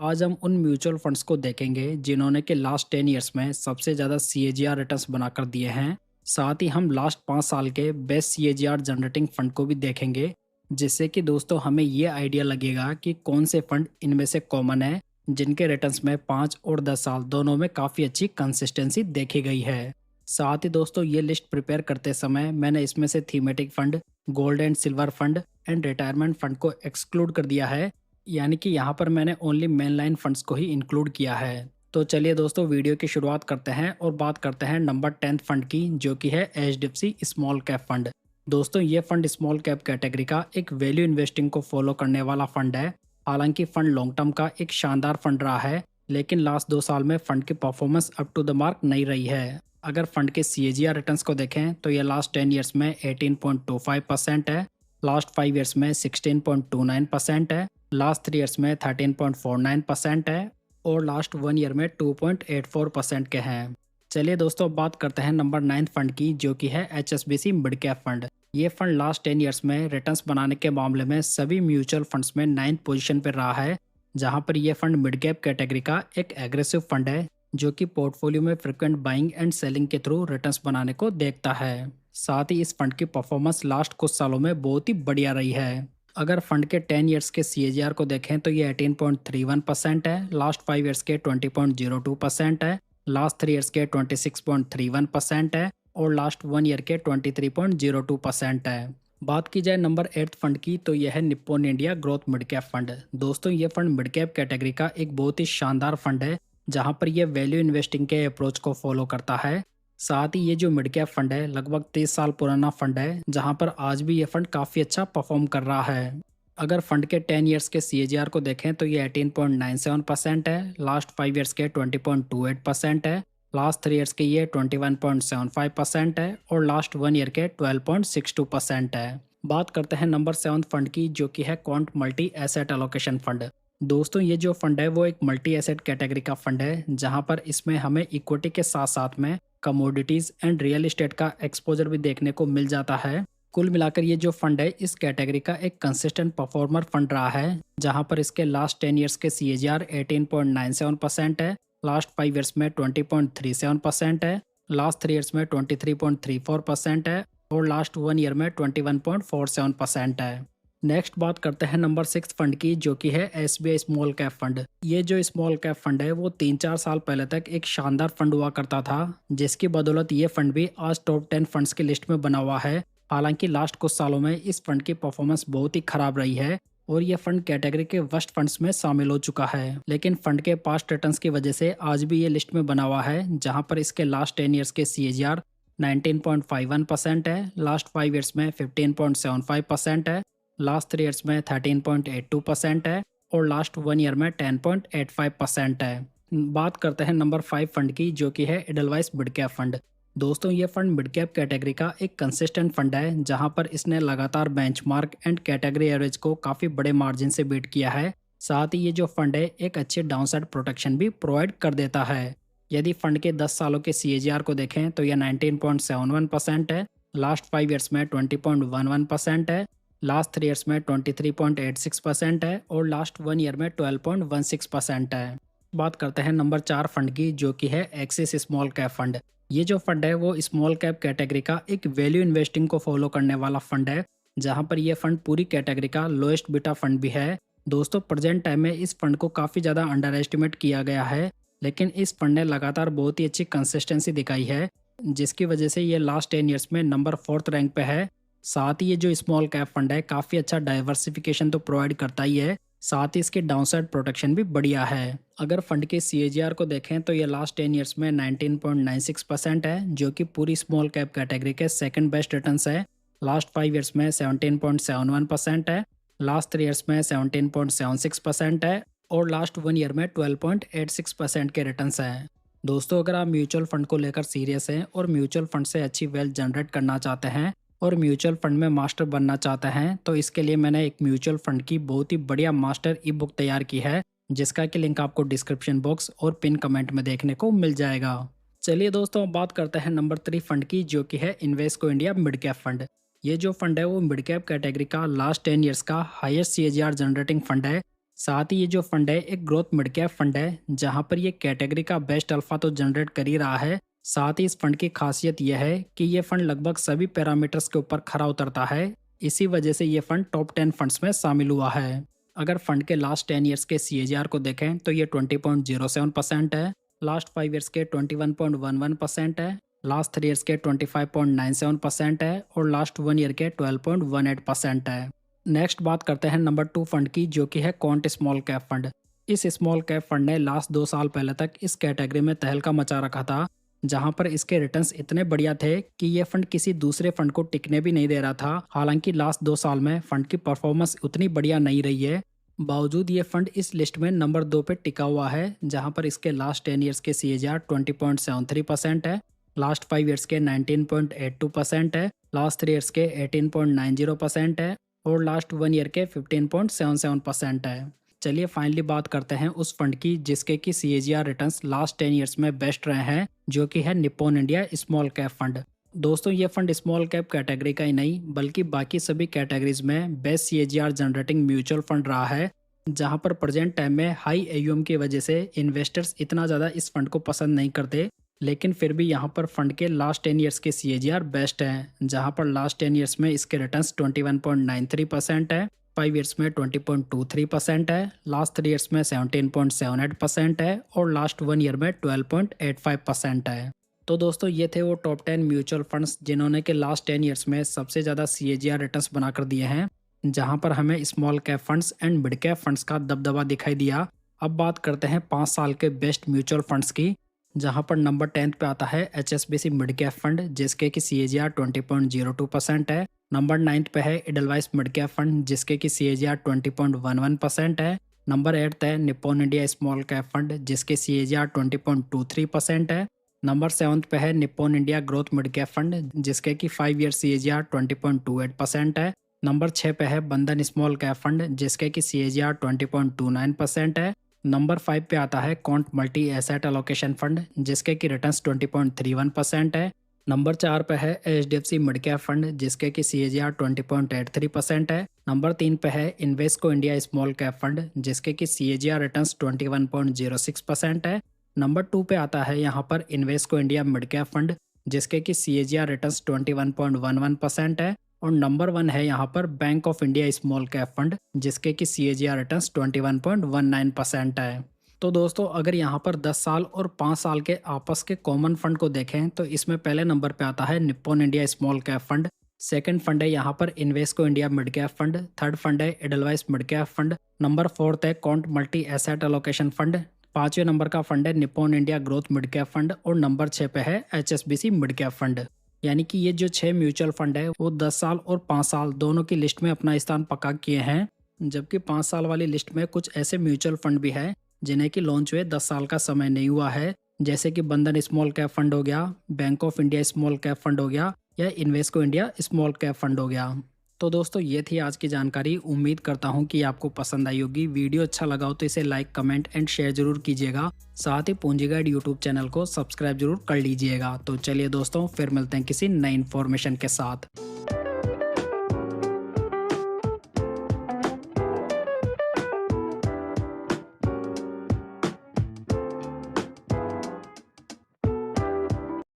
आज हम उन म्यूचुअल फंड्स को देखेंगे जिन्होंने कि लास्ट 10 इयर्स में सबसे ज़्यादा सीएजीआर रिटर्न्स बनाकर दिए हैं। साथ ही हम लास्ट 5 साल के बेस्ट सीएजीआर जनरेटिंग फंड को भी देखेंगे, जिससे कि दोस्तों हमें ये आइडिया लगेगा कि कौन से फंड इनमें से कॉमन है, जिनके रिटर्न्स में 5 और 10 साल दोनों में काफ़ी अच्छी कंसिस्टेंसी देखी गई है। साथ ही दोस्तों ये लिस्ट प्रिपेयर करते समय मैंने इसमें से thematic fund, gold and silver fund and retirement fund को एक्सक्लूड कर दिया है, यानी कि यहाँ पर मैंने ओनली मेन लाइन फंड्स को ही इंक्लूड किया है। तो चलिए दोस्तों वीडियो की शुरुआत करते हैं और बात करते हैं नंबर 10 फंड की, जो कि है एचडीएफसी स्मॉल कैप फंड। दोस्तों ये फंड स्मॉल कैप कैटेगरी का एक वैल्यू इन्वेस्टिंग को फॉलो करने वाला फंड है। हालांकि फंड लॉन्ग टर्म का एक शानदार फंड रहा है, लेकिन लास्ट 2 साल में फंड की performance up to the mark नहीं रही है। अगर फंड के सीएजीआर रिटर्न्स को देखें तो ये लास्ट 10 ईयर्स में 18.25% है, लास्ट 5 ईयर्स में 16.29% है, लास्ट 3 ईयर्स में 13.49% है और लास्ट 1 ईयर में 2.84% के हैं। चलिए दोस्तों अब बात करते हैं नंबर 9 फंड की, जो कि है एचएसबीसी मिड कैप फंड। ये फंड लास्ट 10 ईयर्स में रिटर्न्स बनाने के मामले में सभी म्यूचुअल फंड्स में 9th पोजीशन पर रहा है, जहां पर यह फंड मिड कैप कैटेगरी का एक एग्रेसिव फंड है, जो कि पोर्टफोलियो में फ्रिक्वेंट बाइंग एंड सेलिंग के थ्रू रिटर्न्स बनाने को देखता है। साथ ही इस फंड की परफॉर्मेंस लास्ट कुछ सालों में बहुत ही बढ़िया रही है। अगर फंड के 10 ईयर्स के सीएजीआर को देखें तो ये 18.31% है, लास्ट 5 ईयर्स के 20.02% है, लास्ट 3 ईयर्स के 26.31% है और लास्ट 1 ईयर के 23.02% है। बात की जाए नंबर 8 फंड की तो यह है Nippon India growth mid cap fund. दोस्तों ये फंड मिड कैप कैटेगरी का एक बहुत ही शानदार फंड है, जहां पर यह वैल्यू इन्वेस्टिंग के अप्रोच को फॉलो करता है। साथ ही ये जो मिड कैप फंड है लगभग 30 साल पुराना फंड है, जहां पर आज भी ये फंड काफ़ी अच्छा परफॉर्म कर रहा है। अगर फंड के 10 ईयर्स के सीएजीआर को देखें तो ये 18.97% है, लास्ट 5 ईयर्स के 20.28% है, लास्ट 3 ईयर्स के ये 21.75% है और लास्ट 1 ईयर के 12.62% है। बात करते हैं नंबर 7 फंड की, जो कि है Quant multi asset allocation fund. दोस्तों ये जो फंड है वो एक मल्टी एसेट कैटेगरी का फंड है, जहां पर इसमें हमें इक्विटी के साथ साथ में कमोडिटीज एंड रियल एस्टेट का एक्सपोजर भी देखने को मिल जाता है। कुल मिलाकर ये जो फंड है इस कैटेगरी का एक कंसिस्टेंट परफॉर्मर फंड रहा है, जहां पर इसके लास्ट 10 ईयर्स के सीएजीआर 18.97% है, लास्ट 5 ईयर्स में 20.37% है, लास्ट 3 ईयर्स में 23.34% है और लास्ट 1 ईयर में 21.47% है। नेक्स्ट बात करते हैं नंबर 6 फंड की, जो कि है एसबीआई स्मॉल कैप फंड। ये जो स्मॉल कैप फंड है वो 3-4 साल पहले तक एक शानदार फंड हुआ करता था, जिसकी बदौलत ये फंड भी आज टॉप 10 फंड्स की लिस्ट में बना हुआ है। हालांकि लास्ट कुछ सालों में इस फंड की परफॉर्मेंस बहुत ही खराब रही है और ये फंड कैटेगरी के वर्स्ट फंड्स में शामिल हो चुका है, लेकिन फंड के पास्ट रिटर्न्स की वजह से आज भी ये लिस्ट में बना हुआ है, जहां पर इसके लास्ट 10 ईयर्स के सीएजीआर 19.51% है, लास्ट 5 ईयर्स में 15.75% है, लास्ट 3 ईयर्स में 13.82% है और लास्ट 1 ईयर में 10.85% है। बात करते हैं नंबर 5 फंड की, जो कि है एडलवाइस मिड कैप फंड। दोस्तों ये फंड मिड कैप कैटेगरी का एक कंसिस्टेंट फंड है, जहां पर इसने लगातार बेंचमार्क एंड कैटेगरी एवरेज को काफ़ी बड़े मार्जिन से बीट किया है। साथ ही ये जो फंड है एक अच्छी डाउनसाइड प्रोटेक्शन भी प्रोवाइड कर देता है। यदि फंड के 10 सालों के सीएजीआर को देखें तो यह 19.71% है, लास्ट 5 ईयर्स में 20.11% है, लास्ट 3 ईयर्स में 23.86% है और लास्ट 1 ईयर में 12.16% है। बात करते हैं नंबर 4 फंड की, जो कि है एक्सिस स्मॉल कैप फंड। ये जो फंड है वो स्मॉल कैप कैटेगरी का एक वैल्यू इन्वेस्टिंग को फॉलो करने वाला फंड है, जहां पर यह फंड पूरी कैटेगरी का लोएस्ट बीटा फंड भी है। दोस्तों प्रेजेंट टाइम में इस फंड को काफ़ी ज़्यादा अंडर एस्टिमेट किया गया है, लेकिन इस फंड ने लगातार बहुत ही अच्छी कंसिस्टेंसी दिखाई है, जिसकी वजह से ये लास्ट 10 ईयर्स में नंबर 4th रैंक पे है। साथ ही ये जो स्मॉल कैप फंड है काफ़ी अच्छा डाइवर्सिफिकेशन तो प्रोवाइड करता ही है, साथ ही इसकी डाउनसाइड प्रोटेक्शन भी बढ़िया है। अगर फंड के सीएजीआर को देखें तो ये लास्ट 10 ईयर्स में 19.96% है, जो कि पूरी स्मॉल कैप कैटेगरी के सेकंड बेस्ट रिटर्न्स है। लास्ट 5 ईयर्स में 17.71% है, लास्ट 3 ईयर्स में 17.76% है और लास्ट 1 ईयर में 12.86% के रिटर्न्स हैं। दोस्तों अगर आप म्यूचुअल फंड को लेकर सीरियस हैं और म्यूचुअल फंड से अच्छी वेल्थ जनरेट करना चाहते हैं और म्यूचुअल फंड में मास्टर बनना चाहते हैं, तो इसके लिए मैंने एक म्यूचुअल फंड की बहुत ही बढ़िया मास्टर ई बुक तैयार की है, जिसका कि लिंक आपको डिस्क्रिप्शन बॉक्स और पिन कमेंट में देखने को मिल जाएगा। चलिए दोस्तों बात करते हैं नंबर 3 फंड की, जो कि है Invesco India mid cap fund. ये जो फंड है वो मिड कैप कैटेगरी का लास्ट 10 ईयर्स का हाईएस्ट सीएजीआर जनरेटिंग फंड है। साथ ही ये जो फंड है एक ग्रोथ मिड कैप फंड है, जहां पर ये कैटेगरी का बेस्ट अल्फा तो जनरेट कर ही रहा है। साथ ही इस फंड की खासियत यह है कि ये फंड लगभग सभी पैरामीटर्स के ऊपर खरा उतरता है। इसी वजह से ये फंड टॉप 10 फंड्स में शामिल हुआ है। अगर फंड के लास्ट 10 ईयर्स के CAGR को देखें तो ये 20.07% है, लास्ट 5 ईयर्स के 21.11% है, लास्ट 3 ईयर्स के 25.97% है और लास्ट 1 ईयर के 12.18% है। नेक्स्ट बात करते हैं नंबर 2 फंड की, जो कि है क्वांट स्मॉल कैप फंड। इस स्मॉल कैप फंड ने लास्ट 2 साल पहले तक इस कैटेगरी में तहलका मचा रखा था, जहां पर इसके रिटर्न्स इतने बढ़िया थे कि ये फंड किसी दूसरे फंड को टिकने भी नहीं दे रहा था। हालांकि लास्ट 2 साल में फंड की परफॉर्मेंस उतनी बढ़िया नहीं रही है, बावजूद ये फंड इस लिस्ट में नंबर 2 पे टिका हुआ है, जहां पर इसके लास्ट 10 ईयर्स के CAGR 20.73% है, लास्ट 5 ईयर्स के 19.82% है, लास्ट 3 ईयर्स के 18.90% है और लास्ट 1 ईयर के 15.77% है। चलिए फाइनली बात करते हैं उस फंड की जिसके की CAGR रिटर्न्स लास्ट 10 ईयर्स में बेस्ट रहे हैं, जो कि है Nippon India small cap fund. दोस्तों ये फंड स्मॉल कैप कैटेगरी का ही नहीं बल्कि बाकी सभी कैटेगरीज में best CAGR generating mutual fund रहा है, जहां पर प्रेजेंट टाइम में हाई AUM की वजह से इन्वेस्टर्स इतना ज़्यादा इस फंड को पसंद नहीं करते। लेकिन फिर भी यहाँ पर फंड के लास्ट 10 ईयर्स के CAGR बेस्ट हैं, जहाँ पर लास्ट 10 ईयर्स में इसके रिटर्न्स 21.93% है, 5 ईयर्स में 20.23% है, लास्ट 3 ईयर्स में 17.78% है और लास्ट 1 ईयर में 12.85% है। तो दोस्तों ये थे वो टॉप 10 म्यूचुअल फंड्स जिन्होंने के लास्ट 10 ईयर्स में सबसे ज़्यादा CAGR रिटर्न्स बनाकर दिए हैं, जहाँ पर हमें small cap funds and mid cap funds का दबदबा दिखाई दिया। अब बात करते हैं 5 साल के बेस्ट म्यूचुअल फंड्स की, जहां पर नंबर 10 पे आता है HSBC मिड कैप फंड, जिसके की CAGR 20.02% है। नंबर 9 पे है एडलवाइस मिड कैप फंड, जिसके की CAGR 20.11% है। नंबर 8 है Nippon India small cap fund, जिसके CAGR 20.23% है। नंबर 7 पे है Nippon India growth mid cap fund, जिसके की 5 ईयर CAGR 20.28% है। नंबर 6 पे है बंधन स्मॉल कैप फंड, जिसके की CAGR 20.29% है। नंबर 5 पे आता है Quant multi asset allocation fund, जिसके की रिटर्न्स 20.31% है। नंबर 4 पे है HDFC मिड कैप फंड, जिसके की CAGR 20.83% है। नंबर 3 पे है Invesco India small cap fund, जिसके की CAGR रिटर्न्स 21.06% है। नंबर 2 पे आता है यहाँ पर Invesco India mid cap fund, जिसके की CAGR रिटर्न्स 21.11% है। और नंबर 1 है यहाँ पर bank of India small cap fund, जिसके की CAGR रिटर्न्स 21.19% है। तो दोस्तों अगर यहाँ पर 10 साल और 5 साल के आपस के कॉमन फंड को देखें तो इसमें पहले नंबर पे आता है Nippon India small cap fund, second fund है यहाँ पर Invesco India mid cap fund, third fund है Edelweiss mid cap fund, number 4 है Quant multi asset allocation fund, 5वें नंबर का फंड है Nippon India growth mid cap fund और number 6 पे है HSBC मिड कैप फंड। यानी कि ये जो 6 म्यूचुअल फंड है वो 10 साल और 5 साल दोनों की लिस्ट में अपना स्थान पक्का किए हैं, जबकि 5 साल वाली लिस्ट में कुछ ऐसे म्यूचुअल फंड भी है जिन्हें कि लॉन्च हुए 10 साल का समय नहीं हुआ है, जैसे कि बंधन स्मॉल कैप फंड हो गया, bank of India small cap fund हो गया या Invesco India small cap fund हो गया। तो दोस्तों ये थी आज की जानकारी। उम्मीद करता हूँ कि आपको पसंद आई होगी। वीडियो अच्छा लगा हो तो इसे लाइक कमेंट एंड शेयर जरूर कीजिएगा। साथ ही पूंजी गाइड यूट्यूब चैनल को सब्सक्राइब जरूर कर लीजिएगा। तो चलिए दोस्तों फिर मिलते हैं किसी नई इन्फॉर्मेशन के साथ।